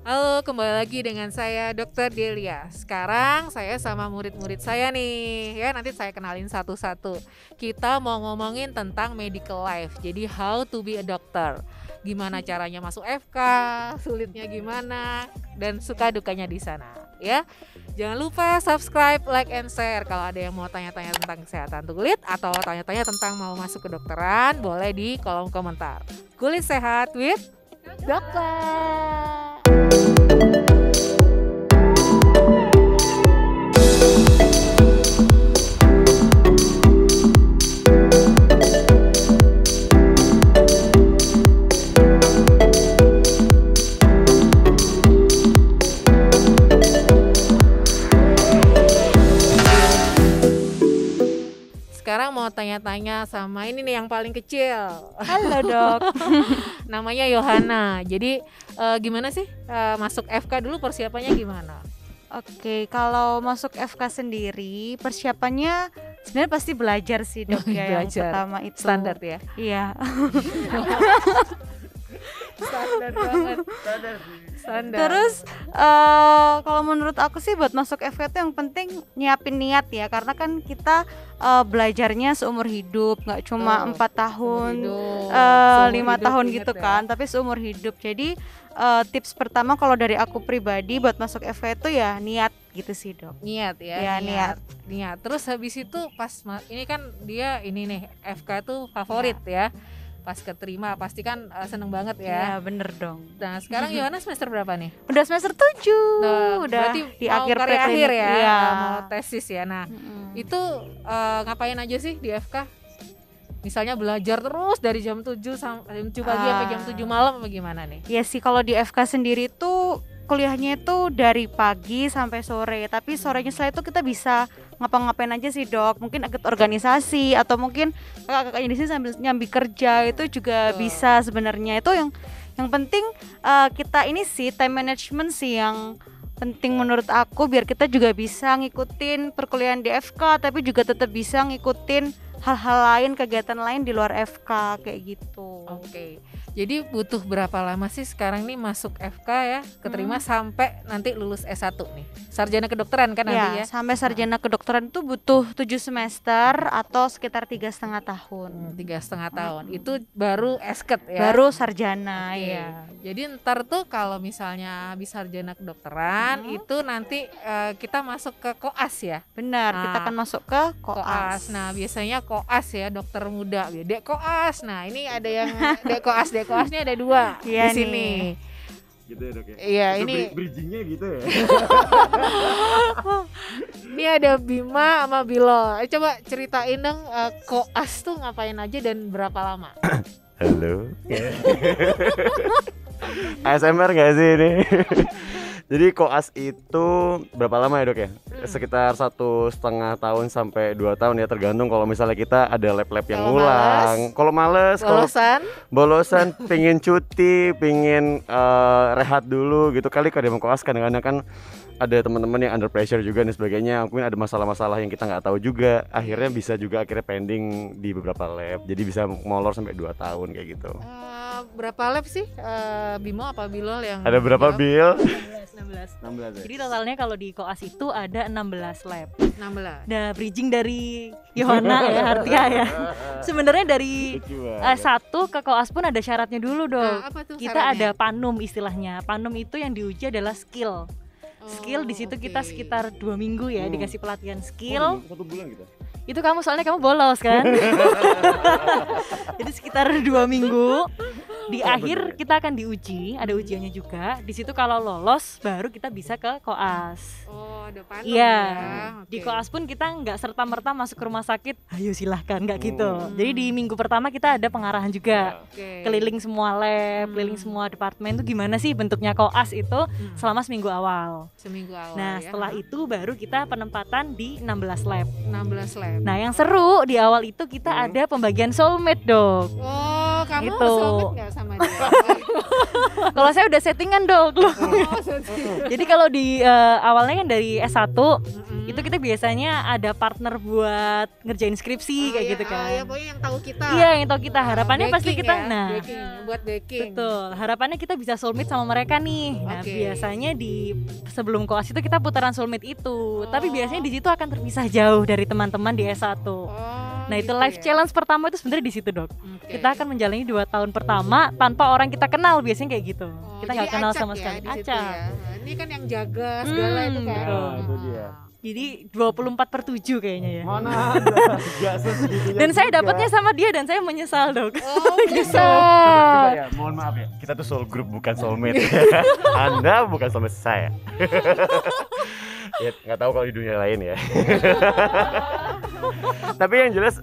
Halo, kembali lagi dengan saya Dr. Delia. Sekarang saya sama murid-murid saya nih, ya nanti saya kenalin satu-satu. Kita mau ngomongin tentang medical life. Jadi how to be a doctor. Gimana caranya masuk FK, sulitnya gimana, dan suka dukanya di sana, ya. Jangan lupa subscribe, like, and share. Kalau ada yang mau tanya-tanya tentang kesehatan kulit atau tanya-tanya tentang mau masuk kedokteran, boleh di kolom komentar. Kulit sehat with dokter. Sekarang mau tanya-tanya sama ini nih yang paling kecil. Halo dok. Namanya Yohana. Jadi gimana sih masuk FK dulu persiapannya gimana? Oke, kalau masuk FK sendiri persiapannya sebenarnya pasti belajar sih dok ya. Yang Belajar. pertama itu Standar ya? Iya. Standar banget. Standar. Terus kalau menurut aku sih buat masuk FK itu yang penting nyiapin niat ya, karena kan kita belajarnya seumur hidup, nggak cuma 4 tahun, 5 tahun gitu kan, tapi seumur hidup. Jadi tips pertama kalau dari aku pribadi buat masuk FK itu ya niat gitu sih dok. Niat ya, Ya, niat. Terus habis itu pas ini kan dia ini nih FK tuh favorit ya. Pas keterima pasti kan seneng banget Ya ya. bener dong. Nah sekarang Yohana semester berapa nih? Udah semester 7. Nah, udah berarti di mau akhir karya akhir preklinik. ya, Iya. mau tesis ya. Nah itu ngapain aja sih di FK? Misalnya belajar terus dari jam 7 sampai jam 7 pagi sampai jam 7 malam apa gimana nih? Ya sih, kalau di FK sendiri tuh kuliahnya itu dari pagi sampai sore, tapi sorenya setelah itu kita bisa ngapa-ngapain aja sih dok, mungkin ikut organisasi atau mungkin kakak-kakaknya di sini sambil nyambi kerja itu juga bisa sebenarnya. Itu yang penting kita ini sih time management sih yang penting menurut aku, biar kita juga bisa ngikutin perkuliahan di FK tapi juga tetap bisa ngikutin hal-hal lain, kegiatan lain di luar FK kayak gitu. Oke. Jadi butuh berapa lama sih sekarang nih masuk FK ya, keterima sampai nanti lulus S1 nih. Sarjana kedokteran kan nanti ya? Sampai sarjana kedokteran itu butuh 7 semester atau sekitar 3,5 tahun. 3,5 tahun. Itu baru esket ya. Baru sarjana. Oke. Ya. Jadi ntar tuh kalau misalnya habis sarjana kedokteran itu nanti kita masuk ke koas ya. Benar, kita Nah, akan masuk ke koas. Nah biasanya koas ya, dokter muda, dek koas. Nah ini ada yang dek koasnya ada 2 Iya di sini. nih. Gitu ya dok ya? Iya, Itu ini bridgingnya gitu ya? ini ada Bima sama Bilo. Coba ceritain dong koas tuh ngapain aja dan berapa lama? Halo. ASMR gak sih ini? Jadi koas itu berapa lama ya dok ya? Sekitar 1,5 tahun sampai 2 tahun ya, tergantung kalau misalnya kita ada lab-lab yang Kalau ngulang. Kalau males, kalau Bolosan? pingin cuti, pingin rehat dulu gitu, kali kada mau koas. Kadang-kadang kan ada teman-teman yang under pressure juga dan sebagainya, mungkin ada masalah-masalah yang kita nggak tahu juga, akhirnya bisa juga pending di beberapa lab, jadi bisa molor sampai 2 tahun kayak gitu. Berapa lab sih Bimo apa Bilol yang Ada berapa jawab? Bil? 16. 16 ya? Jadi totalnya kalau di koas itu ada 16 lab. 16. Nah, bridging dari Yohana ya, Hartia ya. Sebenarnya dari Lucu banget. 1 ke koas pun ada syaratnya dulu dong. Nah, apa tuh Kita syaratnya? ada panum istilahnya. Panum itu yang diuji adalah skill. Skill di situ kita Oke. sekitar 2 minggu ya dikasih pelatihan skill. 1 bulan gitu? Itu kamu soalnya kamu bolos kan. Jadi sekitar 2 minggu. Di akhir kita akan diuji, ada ujiannya juga. Di situ kalau lolos baru kita bisa ke koas. Oh, ada panel Iya, ya. di Oke. koas pun kita nggak serta-merta masuk ke rumah sakit, ayo silahkan, nggak gitu. Jadi di minggu pertama kita ada pengarahan juga, Oke. keliling semua lab, keliling semua departemen tuh gimana sih bentuknya koas itu selama seminggu awal. Seminggu awal Nah ya. setelah itu baru kita penempatan di 16 lab. 16 lab. Nah yang seru di awal itu kita ada pembagian soulmate dok. Oh, Oh, kamu Gitu. soulmate nggak sama dia? Kalau saya udah settingan dong. Oh, sedih. Jadi kalau di awalnya kan dari S1 Mm-mm. itu kita biasanya ada partner buat ngerjain skripsi Oh, kayak iya, gitu kan. ya pokoknya yang tahu kita. Iya, yang tahu kita harapannya pasti Backing kita ya, backing, buat backing. betul. Harapannya kita bisa soulmate sama mereka nih. Nah, Oke. biasanya di sebelum koas itu kita putaran soulmate itu. Tapi Oh. biasanya di situ akan terpisah jauh dari teman-teman di S1. Oh, Nah, itu gitu life ya. challenge pertama itu sebenarnya di situ, Dok. Oke. Kita akan menjalani 2 tahun pertama tanpa orang kita kenal, biasanya kayak gitu. Oh, Kita jadi nggak kenal acak sama ya sekali. di situ Acak. ya. Nah, ini kan yang jaga segala itu kan. betul. Nah, itu dia. Jadi 24/7 kayaknya ya. Mana ada, gak sesegitunya Dan saya juga. dapatnya sama dia dan saya menyesal, Dok. Oh, bisa. Coba ya, mohon maaf ya, kita tuh soul group bukan soulmate. Anda bukan soulmate saya. Ya nggak tahu kalau di dunia lain ya. Tapi yang jelas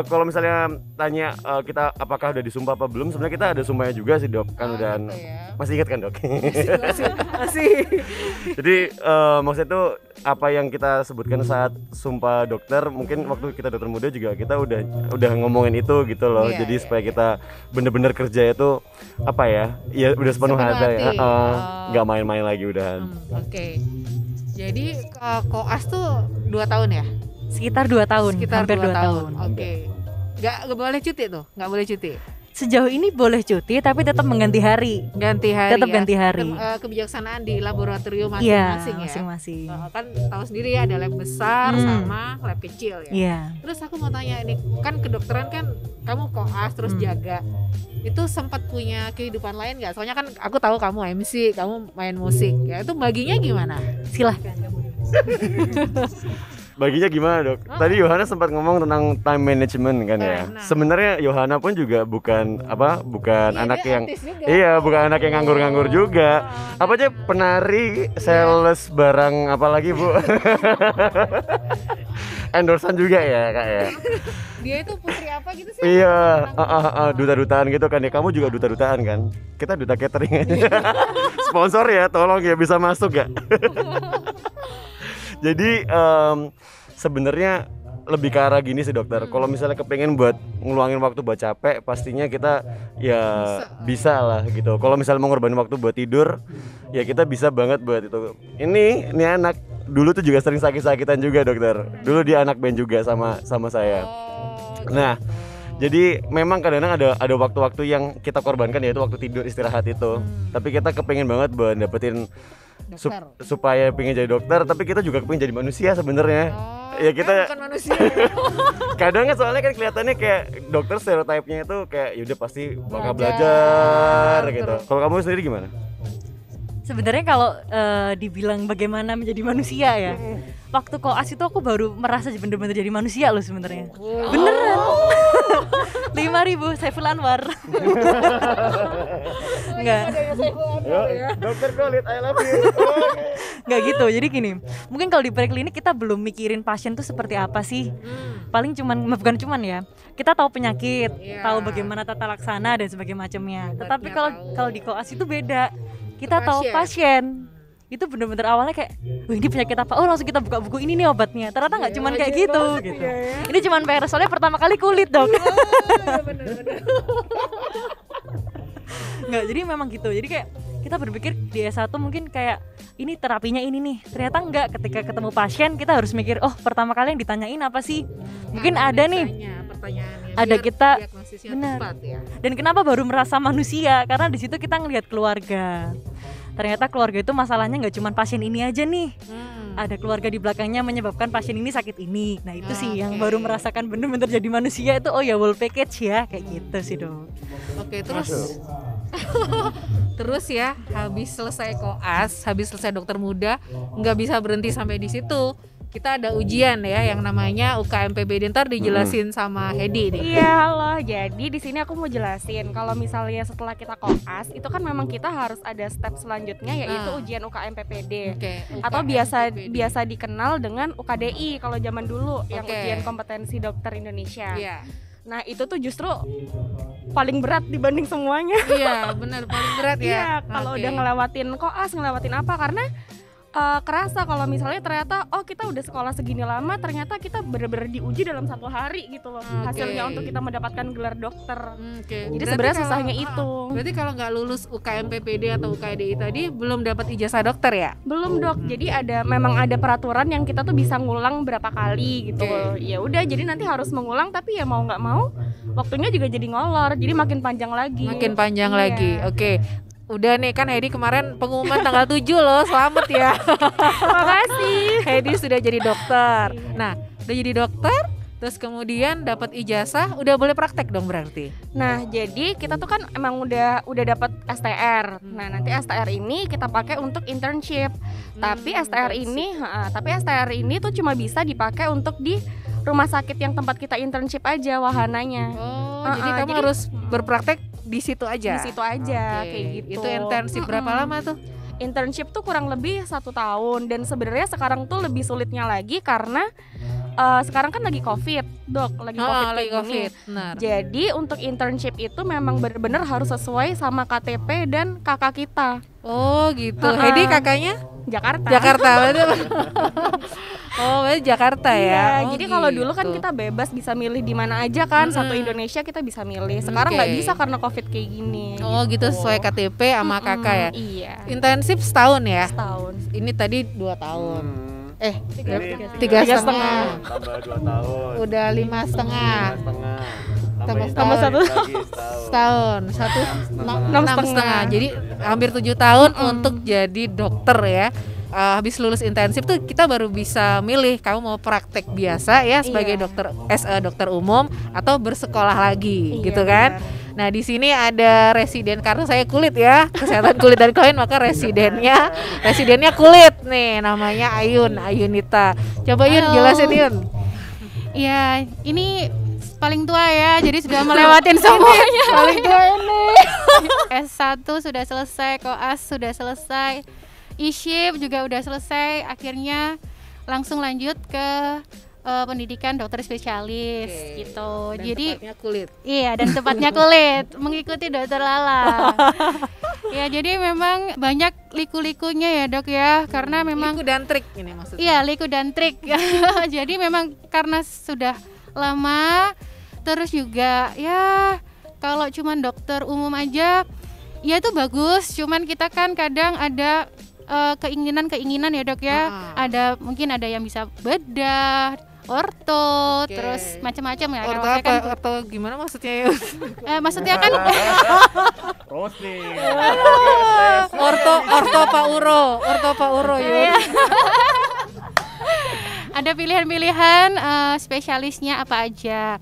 kalau misalnya tanya kita apakah udah disumpah apa belum, sebenarnya kita ada sumpahnya juga sih, Dok. Kan Oh, udah gitu ya. masih ingat kan, Dok? Masih. Jadi maksudnya tuh apa yang kita sebutkan saat sumpah dokter, mungkin waktu kita dokter muda juga kita udah ngomongin itu gitu loh. Iya, Jadi iya, supaya kita bener-bener kerja itu apa ya? Ya udah sepenuh Sepenuh hati ya. hati. Oh. Nggak main-main lagi udah. Oke. Jadi koas tuh 2 tahun ya? Sekitar 2 tahun, Sekitar hampir 2 2 tahun. Oke. Nggak boleh cuti tuh? Nggak boleh cuti? Sejauh ini boleh cuti tapi tetap mengganti hari. Ganti hari Tetap ya? ganti hari. Kebijaksanaan di laboratorium Iya, masing-masing ya? masing-masing. Kan tahu sendiri ya, ada lab besar sama lab kecil ya. Iya. Terus aku mau tanya ini, kan kedokteran kan kamu koas terus jaga. Itu sempat punya kehidupan lain nggak? Soalnya kan aku tahu kamu MC, kamu main musik. Ya itu baginya gimana? Silahkan. Baginya gimana, Dok? Tadi Yohana sempat ngomong tentang time management kan ya. Nah. Sebenarnya Yohana pun juga bukan Iya, anak dia yang artis juga. iya, bukan anak yang nganggur-nganggur juga. Apa aja penari, sales barang apalagi, Bu? Endorsan juga ya, Kak ya. Dia itu putri apa gitu sih? Iya, duta-dutaan gitu kan ya. Kamu juga duta-dutaan kan? Kita duta catering. Sponsor ya, tolong ya, bisa masuk gak? Jadi sebenarnya lebih ke arah gini sih, dokter. Kalau misalnya kepengen buat ngeluangin waktu buat capek, pastinya kita ya bisa lah gitu. Kalau misalnya mau ngorbanin waktu buat tidur, ya kita bisa banget buat itu. Ini anak dulu tuh juga sering sakit-sakitan juga, dokter. Dulu dia anak band juga sama saya. Oh, Nah, jadi memang kadang-kadang ada waktu-waktu yang kita korbankan, yaitu waktu tidur istirahat itu. Tapi kita kepengen banget buat dapetin dokter. supaya pengen jadi dokter, tapi kita juga pengen jadi manusia sebenarnya. Oh, Ya kita bukan manusia. kadang kan soalnya kan kelihatannya kayak dokter stereotipnya itu kayak yaudah pasti bakal Belajar, belajar gitu. terus. Kalau kamu sendiri gimana? Sebenarnya kalau dibilang bagaimana menjadi manusia ya, waktu koas itu aku baru merasa bener-bener jadi manusia loh sebenarnya. Beneran. 5.000 Saiful Anwar. Enggak. Dokter Khalid, I love you. Nggak gitu, jadi gini, mungkin kalau di preklinik kita belum mikirin pasien tuh seperti apa sih. Paling bukan cuman ya, kita tahu penyakit, Iya. tahu bagaimana tata laksana dan sebagainya macamnya. Obatnya Tetapi tahu. kalau di koas itu beda, kita Ke tahu pasien. pasien. Itu bener-bener awalnya kayak, wah ini penyakit apa? Oh langsung kita buka buku ini nih obatnya. Ternyata nggak cuman kayak gitu. Ini cuman PR, soalnya pertama kali kulit, Dok. Nggak, jadi memang gitu. Jadi kayak kita berpikir di S1 mungkin kayak ini terapinya ini nih. Ternyata enggak, ketika ketemu pasien kita harus mikir, oh pertama kali yang ditanyain apa sih? Mungkin ada nih. Pertanyaannya. Ada biar kita- diagnosisnya benar. tepat ya. Dan kenapa baru merasa manusia? Karena di situ kita ngelihat keluarga. Ternyata keluarga itu masalahnya nggak cuma pasien ini aja nih. Ada keluarga di belakangnya menyebabkan pasien ini sakit ini. Nah itu sih yang Oke. baru merasakan bener-bener jadi manusia itu. Oh ya, whole package ya, kayak gitu sih, Dok. Oke, terus terus ya, habis selesai koas, habis selesai dokter muda, nggak bisa berhenti sampai di situ. Kita ada ujian ya, yang namanya UKMPBD. Ntar dijelasin sama Hedi nih. Iya, halo. Jadi di sini aku mau jelasin kalau misalnya setelah kita koas itu kan memang kita harus ada step selanjutnya yaitu Ah. ujian UKM PPD. Oke, Atau UKMPBD. biasa dikenal dengan UKDI kalau zaman dulu yang Oke. ujian kompetensi dokter Indonesia. Iya, Nah, itu tuh justru paling berat dibanding semuanya. iya benar paling berat ya. Iya, kalau Oke. udah ngelewatin koas, ngelewatin apa karena kerasa kalau misalnya ternyata kita udah sekolah segini lama, ternyata kita benar-benar diuji dalam 1 hari gitu loh hasilnya untuk kita mendapatkan gelar dokter. Jadi Berarti sebenarnya kalau- susahnya itu. Berarti kalau nggak lulus UKM PPD atau UKDI tadi belum dapat ijazah dokter ya? Belum dok, jadi memang ada peraturan yang kita tuh bisa ngulang berapa kali gitu. Ya udah, jadi nanti harus mengulang, tapi ya mau nggak mau waktunya juga jadi ngolor, jadi makin panjang lagi. Makin panjang Iya. lagi. Oke. Udah nih kan Hedi kemarin pengumuman tanggal 7 loh, selamat ya. Makasih. Hedi sudah jadi dokter. Nah, udah jadi dokter, terus kemudian dapat ijazah, udah boleh praktek dong berarti. Nah, jadi kita tuh kan emang udah dapat STR. Nah, nanti STR ini kita pakai untuk internship. Tapi STR ini tuh cuma bisa dipakai untuk di rumah sakit yang tempat kita internship aja wahananya. Oh, jadi kamu harus berpraktek di situ aja. Di situ aja Oke. kayak gitu. Itu internship berapa lama tuh? Internship tuh kurang lebih 1 tahun, dan sebenarnya sekarang tuh lebih sulitnya lagi karena sekarang kan lagi COVID, dok, lagi COVID kayak lagi gini. COVID. Benar. Jadi untuk internship itu memang benar-benar harus sesuai sama KTP dan kakak kita. Oh, gitu. Hedi kakaknya Jakarta. Jakarta berarti. Oh, berarti Jakarta ya. Iya, Oh, jadi kalau dulu kan gitu. kita bebas bisa milih di mana aja kan, satu Indonesia kita bisa milih. Sekarang nggak Oke. bisa karena COVID kayak gini. Oh, gitu sesuai KTP sama kakak ya. Iya. Intensif setahun ya. Setahun. Ini tadi 2 tahun. Tiga Tiga setengah. setengah. Tambah 2 tahun. Udah 5,5. 5,5. Tambah Tambah setahun. Lagi Setahun. Enam 6,5. setengah. Jadi hampir 7 tahun untuk jadi dokter ya. Habis lulus intensif tuh kita baru bisa milih kamu mau praktek biasa ya sebagai Iya. dokter umum atau bersekolah lagi Iya, gitu kan. Nah, di sini ada residen karena saya kulit ya, kesehatan kulit dan kelamin, maka residennya kulit nih, namanya Ayunita. Coba Yun Halo. jelasin Yun. Ya, ini paling tua ya, jadi sudah melewatin semuanya. Paling tua ini. S1 sudah selesai, koas sudah selesai, e-ship juga udah selesai, akhirnya langsung lanjut ke pendidikan dokter spesialis gitu. Dan Jadi tepatnya kulit. iya, dan tepatnya kulit, mengikuti dokter Lala. Ya, jadi memang banyak liku-likunya ya dok ya, karena memang Liku dan trik ini maksudnya. iya, liku dan trik. Jadi memang karena sudah lama, terus juga ya kalau cuman dokter umum aja ya itu bagus, cuman kita kan kadang ada keinginan ya dok ya. Ada mungkin ada yang bisa bedah, orto, Oke. terus macam-macam ya. Orto Kalau saya apa? kan Orto gimana maksudnya Yun? maksudnya kan Roasting. Orto Pak Uro Yun. ada pilihan-pilihan spesialisnya apa aja.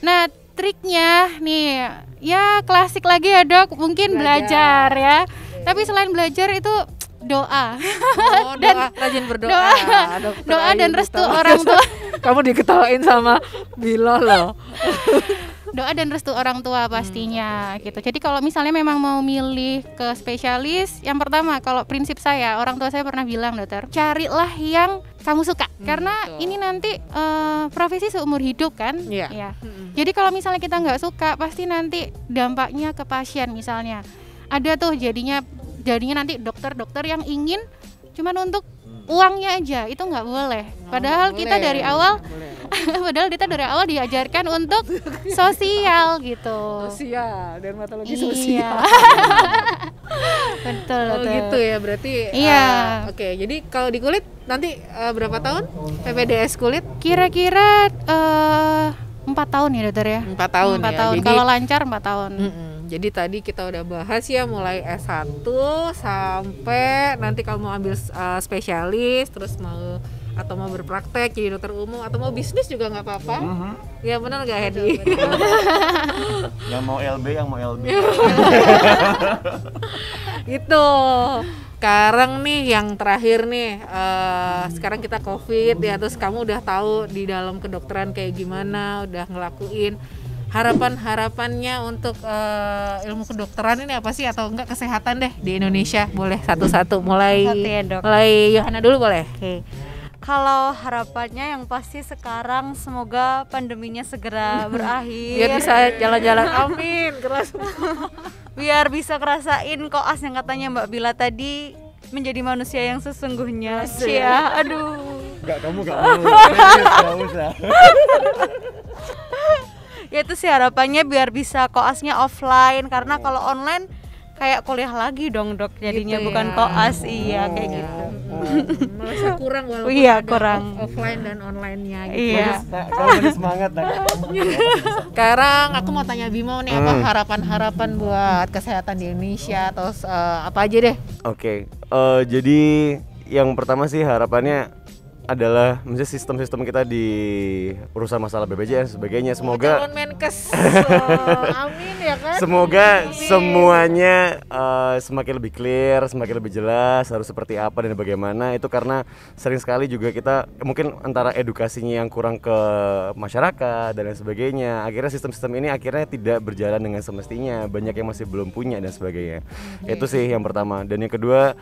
Nah, triknya nih ya klasik lagi ya dok, mungkin belajar ya. Tapi selain belajar itu doa. Oh, rajin berdoa. Dokter Doa Ayu dan restu gitu. orang tua. Kamu diketawain sama Bilo loh. Doa dan restu orang tua pastinya gitu. Jadi kalau misalnya memang mau milih ke spesialis, yang pertama kalau prinsip saya, orang tua saya pernah bilang dokter, carilah yang kamu suka. Karena betul. ini nanti profesi seumur hidup kan. Iya. Ya. Jadi kalau misalnya kita nggak suka, pasti nanti dampaknya ke pasien misalnya. Ada tuh jadinya nanti dokter-dokter yang ingin cuman untuk uangnya aja, itu nggak boleh. Padahal kita dari awal diajarkan untuk sosial gitu. Sosial, dermatologi Iya. sosial. Betul, Oh betul. gitu ya berarti. Iya. Oke, jadi kalau di kulit nanti berapa tahun PPDS kulit? Kira-kira 4 tahun ya dokter ya. 4 tahun 4 ya. tahun. Jadi, Kalau lancar 4 tahun. Jadi tadi kita udah bahas ya mulai S1 sampai nanti kalau mau ambil spesialis, terus mau berpraktek jadi dokter umum atau mau bisnis juga nggak apa-apa. Ya benar nggak Hedi? Yang mau LB. Itu. Sekarang nih yang terakhir nih, sekarang kita COVID ya, terus kamu udah tahu di dalam kedokteran kayak gimana, udah ngelakuin. Harapannya untuk ilmu kedokteran ini apa sih, atau enggak kesehatan deh di Indonesia? Boleh satu-satu, mulai Satu ya, Dok. mulai Yohana dulu boleh. Kalau harapannya yang pasti sekarang semoga pandeminya segera berakhir. Biar bisa jalan-jalan, amin. Keras. Biar bisa ngerasain koas yang katanya Mbak Bila tadi menjadi manusia yang sesungguhnya. Cia, aduh. Enggak, kamu enggak mau. Enggak usah. Ya itu sih harapannya biar bisa koasnya offline karena kalau online kayak kuliah lagi dong dok jadinya Gitu bukan ya. koas iya kayak gitu. Merasa kurang walaupun Iya, ada kurang. offline dan online-nya gitu. Iya. Kamu ini semangat nak. Sekarang aku mau tanya Bimo nih apa harapan-harapan buat kesehatan di Indonesia atau apa aja deh. Oke, jadi yang pertama sih harapannya adalah misalnya sistem-sistem kita di urusan masalah BPJS dan sebagainya. Semoga Calon Menkes. Amin ya kan. semoga semuanya semakin lebih clear, semakin lebih jelas harus seperti apa dan bagaimana. Itu karena sering sekali juga kita mungkin antara edukasinya yang kurang ke masyarakat dan lain sebagainya. Akhirnya sistem-sistem ini akhirnya tidak berjalan dengan semestinya. Banyak yang masih belum punya dan sebagainya. Itu sih yang pertama. Dan yang kedua,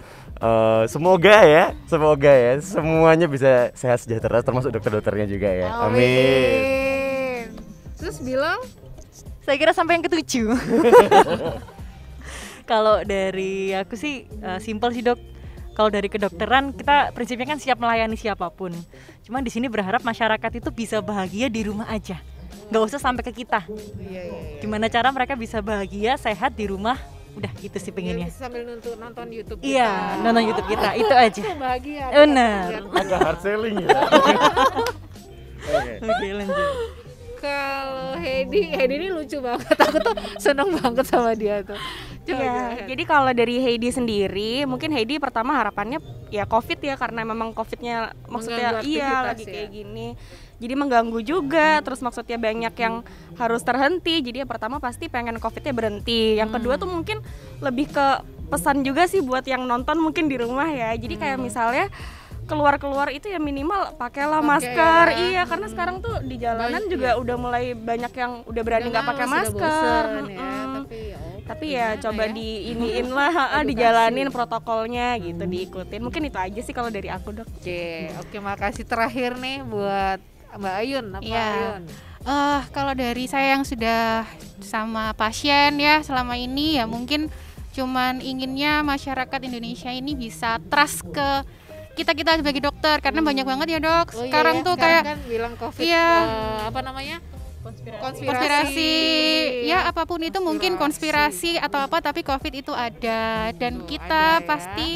semoga ya semuanya bisa sehat sejahtera termasuk dokter-dokternya juga ya. Amin. Terus bilang Saya kira sampai yang ketujuh. Kalau dari aku sih simpel sih dok. Kalau dari kedokteran kita prinsipnya kan siap melayani siapapun. Cuman di sini berharap masyarakat itu bisa bahagia di rumah aja. Nggak usah sampai ke kita. iya. Gimana cara mereka bisa bahagia, sehat di rumah? Udah itu sih pengennya. Bisa sambil nonton YouTube Iya, nonton YouTube kita itu aja. bahagia. Benar. Agak hard selling ya. Oke. Oke lanjut. Kalau Heidi ini lucu banget. Aku tuh seneng banget sama dia tuh. Coba Iya, gimana? jadi kalau dari Heidi sendiri, mungkin Heidi pertama harapannya ya COVID ya karena memang COVID-nya maksudnya Mengganggu iya aktivitas lagi ya. kayak gini. Jadi mengganggu juga, terus maksudnya banyak yang harus terhenti. Jadi yang pertama pasti pengen COVID-nya berhenti. Yang kedua tuh mungkin lebih ke pesan juga sih buat yang nonton mungkin di rumah ya. Jadi kayak misalnya keluar-keluar itu ya minimal pakailah Pakai masker. ya. Iya, karena sekarang tuh di jalanan Banyak juga ya. udah mulai banyak yang udah berani Udah nggak pakai males, udah masker. bosen ya, Mm-mm. tapi Ya gimana coba ya? diiniin lah, Edukasi. dijalanin protokolnya gitu, diikutin. Mungkin itu aja sih kalau dari aku dok. Oke, makasih terakhir nih buat Mbak Ayun. Apa Iya. Ayun? Kalau dari saya yang sudah sama pasien ya selama ini ya mungkin cuman inginnya masyarakat Indonesia ini bisa trust ke kita sebagai dokter karena banyak banget ya dok. Oh iya Sekarang ya, tuh sekarang kayak kan bilang COVID Iya. apa namanya? konspirasi ya apapun itu mungkin konspirasi atau apa tapi COVID itu ada dan Tuh, kita ada ya. pasti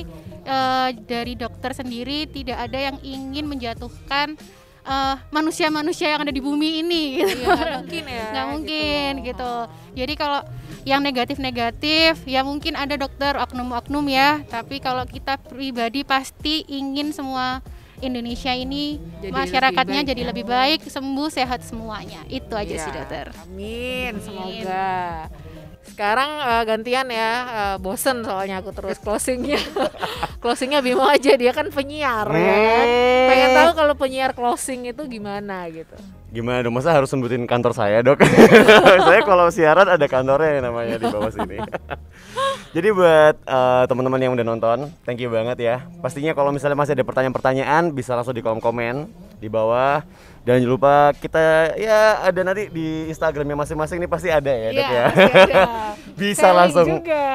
dari dokter sendiri tidak ada yang ingin menjatuhkan manusia-manusia yang ada di bumi ini gitu. Iya, nggak mungkin ya. Nggak mungkin gitu. Jadi kalau yang negatif-negatif ya mungkin ada dokter oknum-oknum ya, tapi kalau kita pribadi pasti ingin semua Indonesia ini Jadi masyarakatnya lebih baik jadi ya. lebih baik, sembuh, sehat semuanya. Itu aja sih Iya, dokter. Amin, semoga. Sekarang gantian ya, bosen soalnya aku terus closingnya. Closingnya Bimo aja, dia kan penyiar ya kan. Pengen tahu kalau penyiar closing itu gimana gitu. Gimana dong, masa harus sebutin kantor saya dok? Saya kalau siaran ada kantornya yang namanya di bawah sini. Jadi buat teman-teman yang udah nonton, thank you banget ya. Pastinya kalau misalnya masih ada pertanyaan-pertanyaan bisa langsung di kolom komen di bawah. Dan jangan lupa kita ya ada nanti di Instagramnya masing-masing nih pasti ada ya dok ya. pasti ada. Bisa Sharing langsung juga.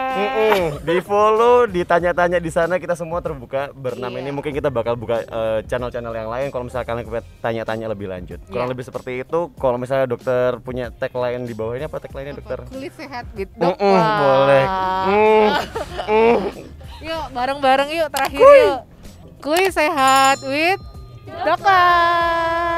di follow, ditanya-tanya di sana, kita semua terbuka bernama Iya. ini. Mungkin kita bakal buka channel-channel yang lain kalau misalnya kalian pengen tanya-tanya lebih lanjut. Kurang Iya. lebih seperti itu. Kalau misalnya dokter punya tagline di bawah ini, apa tagline-nya dokter? Kulit sehat with dok. Boleh. Yuk bareng-bareng yuk terakhir yuk. Kulit sehat with dokter.